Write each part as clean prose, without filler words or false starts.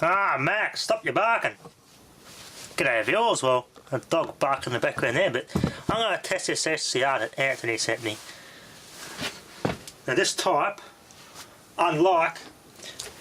Ah, Max, stop your barking. G'day viewers, well, a dog barking in the background there, but I'm going to test this SCR that Anthony sent me. Now this type, unlike,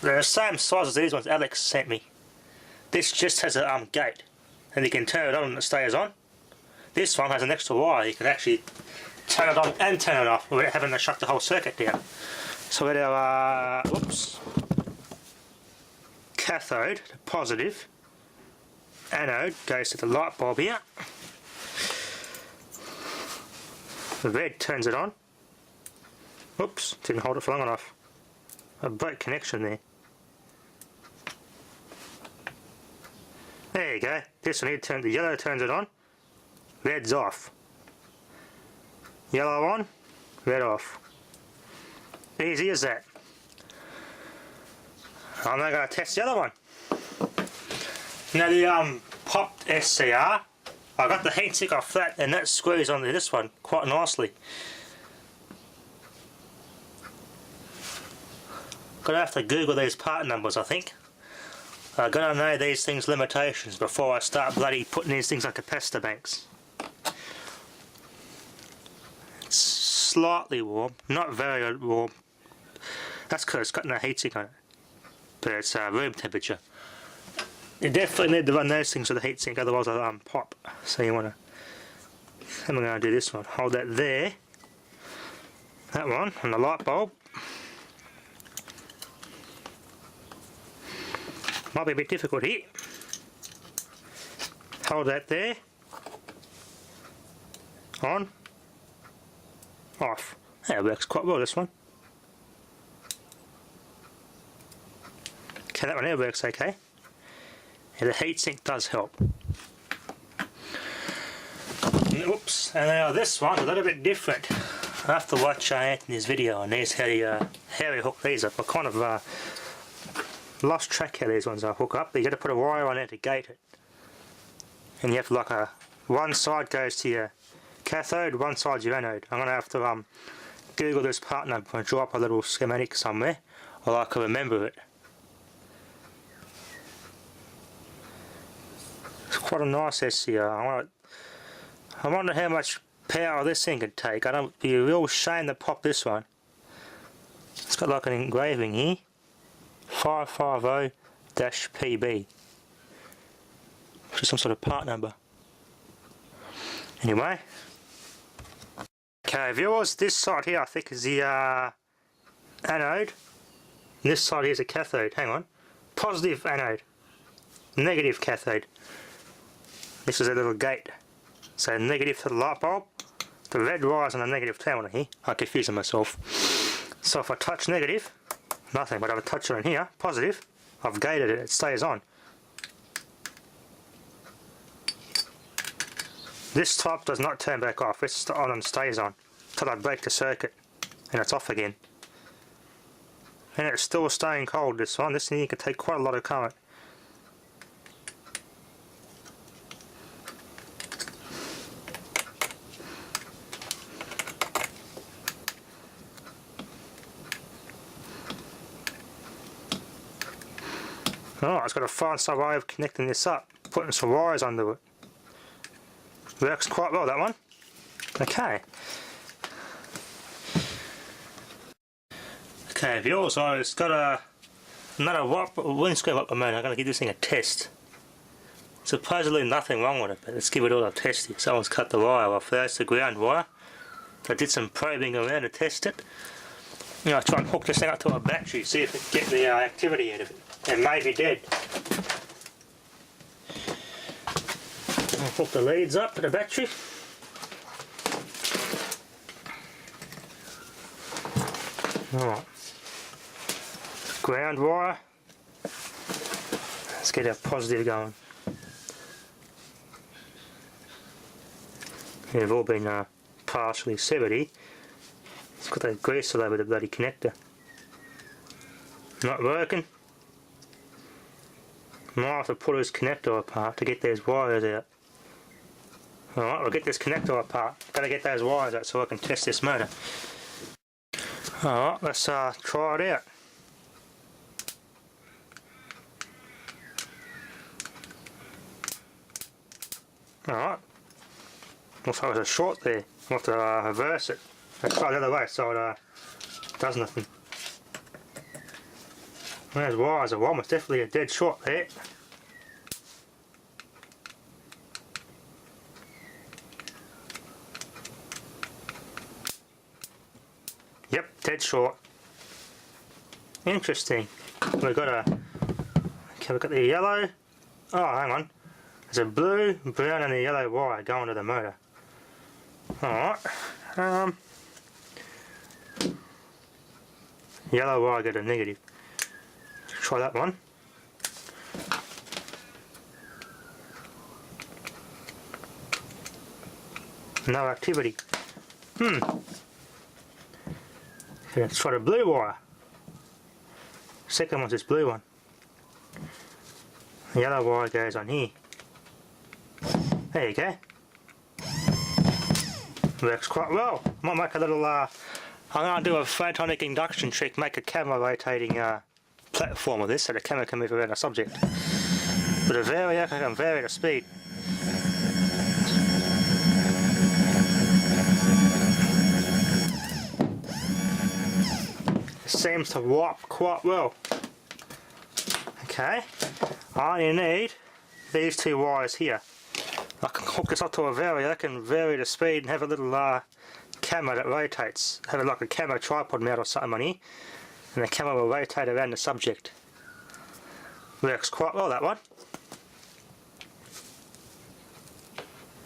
they're the same size as these ones Alex sent me. This just has a gate, and you can turn it on and it stays on. This one has an extra wire, you can actually turn it on and turn it off without having to shut the whole circuit down. So we have our, cathode, the positive, anode goes to the light bulb here. The red turns it on. Oops, didn't hold it for long enough. A break connection there. There you go. This one here the yellow turns it on. Red's off. Yellow on, red off. Easy as that. I'm now going to test the other one. Now the popped SCR, I got the heatsink off that and that screws onto this one quite nicely. Gonna have to Google these part numbers, I think. I'm gonna know these things' limitations before I start bloody putting these things on capacitor banks. It's slightly warm, not very warm. That's because it's got no heatsink on it. But it's room temperature. You definitely need to run those things with a heatsink, otherwise they'll pop. So you want to. I'm going to do this one. Hold that there. That one on the light bulb. Might be a bit difficult here. Hold that there. On. Off. That works quite well, this one. Okay, that one there works okay. And the heatsink does help. Oops, and now this one a little bit different. I have to watch Anthony's video on these, how he hooked these up. I kind of lost track how these ones are hook up. You got to put a wire on it to gate it. And you have to one side goes to your cathode, one side's your anode. I'm going to have to Google this part number and draw up a little schematic somewhere, or I can remember it. It's quite a nice SCR. I wonder how much power this thing could take. It'd be a real shame to pop this one. It's got like an engraving here. 550-PB. Which is some sort of part number. Anyway. Okay viewers, this side here I think is the anode. And this side here is a cathode. Hang on. Positive anode. Negative cathode. This is a little gate. So negative to the light bulb. The red wire's on the negative terminal here. I'm confusing myself. So if I touch negative, nothing, but if I touch it in here, positive, I've gated it, it stays on. This type does not turn back off, it's on and stays on till I break the circuit and it's off again. And it's still staying cold, this one. This thing can take quite a lot of current. Oh, I've got to find some way of connecting this up, putting some wires under it. Works quite well, that one. Okay. Okay, viewers, I've got another windscreen wiper motor. I'm going to give this thing a test. Supposedly nothing wrong with it, but let's give it all a test here. Someone's cut the wire off. There's the ground wire. I did some probing around to test it. I'll try and hook this thing up to a battery, see if it can get the activity out of it. It may be dead. I'll hook the leads up to the battery. Alright. Ground wire. Let's get our positive going. They've all been partially severed here. It's got that grease all over the bloody connector. Not working. I might have to pull this connector apart to get those wires out. Alright, we'll get this connector apart. Gotta get those wires out so I can test this motor. Alright, let's try it out. Alright. Looks like there's a short there. I'll have to reverse it. Let's try the other way so it does nothing. There's wires. The one was definitely a dead short there. Yep, dead short. Interesting. We've got okay, we've got the yellow. Oh, hang on. There's a blue, brown and a yellow wire going to the motor. Alright. Yellow wire got a negative. Try that one. No activity. Okay, let's try the blue wire. Second one's this blue one. The yellow wire goes on here. There you go. Works quite well. Might make a little, I'm going to do a photonic induction trick, make a camera rotating platform of this so the camera can move around the subject. With a variac I can vary the speed. It seems to warp quite well. Okay, I only need these two wires here. I can hook this up to a variac and vary the speed and have a little camera that rotates. Have it like a camera tripod mount or something on here, and the camera will rotate around the subject. Works quite well, that one.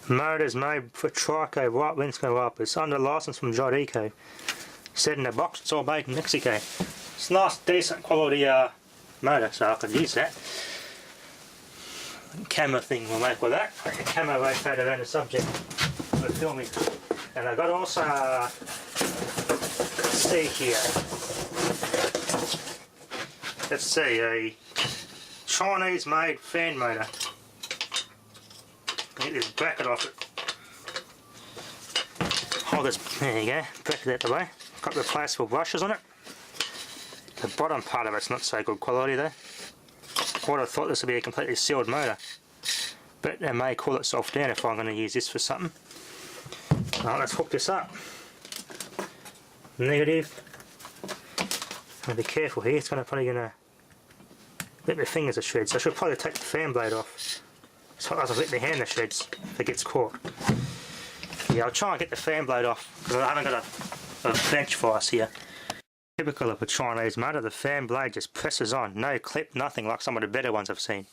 Motor's made for Trico White Windscreen wipers under license from Jod Eco. Said in the box it's all made in Mexico. It's a nice decent quality motor, so I could use that. Camera thing we'll make with that. The camera rotate around the subject for filming. And I've got also let's see here. Let's see, a Chinese made fan motor. Get this bracket off it. Hold this, there you go, bracket out the way. Got replaceable brushes on it. The bottom part of it's not so good quality though. I would have thought this would be a completely sealed motor, but it may cool itself down if I'm going to use this for something. Alright, let's hook this up. Negative. And be careful here, it's probably going to let my fingers to shreds. So I should probably take the fan blade off. So I'll let my hand to shreds if it gets caught. Yeah, I'll try and get the fan blade off because I haven't got a bench for us here. Typical of a Chinese motor, the fan blade just presses on, no clip, nothing like some of the better ones I've seen.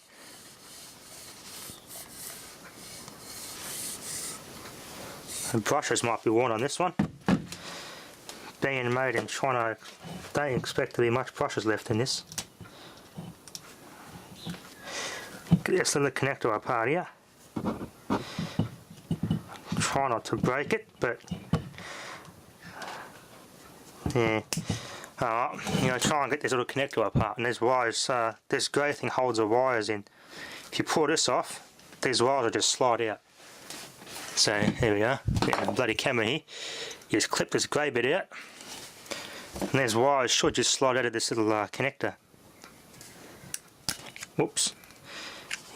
The brushes might be worn on this one. Being made in China, don't expect to be much brushes left in this. Get this little connector apart here. Try not to break it, but yeah. Alright, you know, try and get this little connector apart, and there's wires, this grey thing holds the wires in. If you pull this off, these wires will just slide out. So, here we are, yeah, bloody camera here. You just clip this grey bit out, and these wires should just slide out of this little connector. Whoops.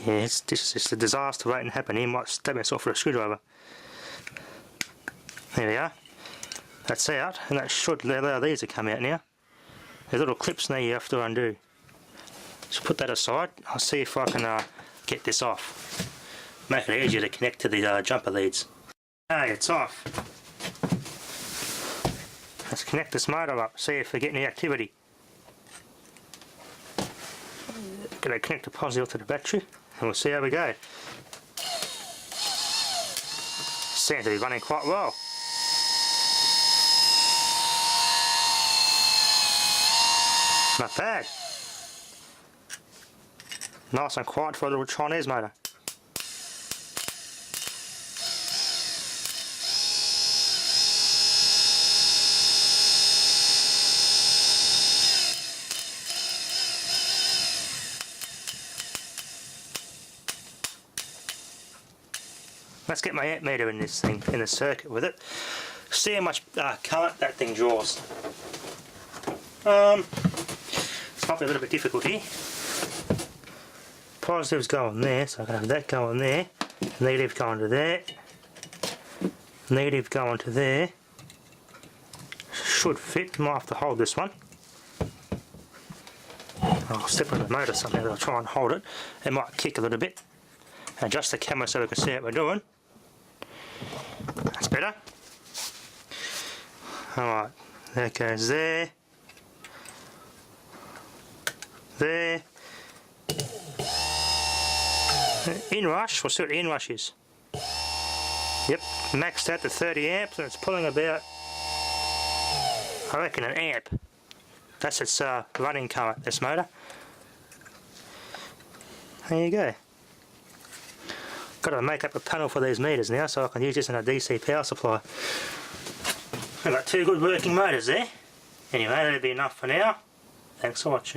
Yeah, it's just a disaster waiting to happen here. Might stab myself with a screwdriver. There we are. That's out, and that should allow these to come out now. There's little clips now you have to undo. Just put that aside. I'll see if I can get this off. Make it easier to connect to the jumper leads. Okay, it's off. Let's connect this motor up, see if we get any activity. Gonna connect the positive to the battery, and we'll see how we go. Seems to be running quite well. Not bad. Nice and quiet for a little Chinese motor. Let's get my amp meter in this thing, in the circuit with it. See how much current that thing draws. This might be a little bit difficult here. Positives go on there, so I can have that going there. Negative going to there. Negative going to there. Should fit. Might have to hold this one. I'll step on the motor somehow. I'll try and hold it. It might kick a little bit. Adjust the camera so we can see what we're doing. That's better. Alright, that goes there. There. Inrush, we'll see what the inrush is. Yep, maxed out to 30 amps and it's pulling about, I reckon, an amp. That's its running current, this motor. There you go. Got to make up a panel for these meters now so I can use this in a DC power supply. I've got two good working motors there. Anyway, that'll be enough for now. Thanks for watching.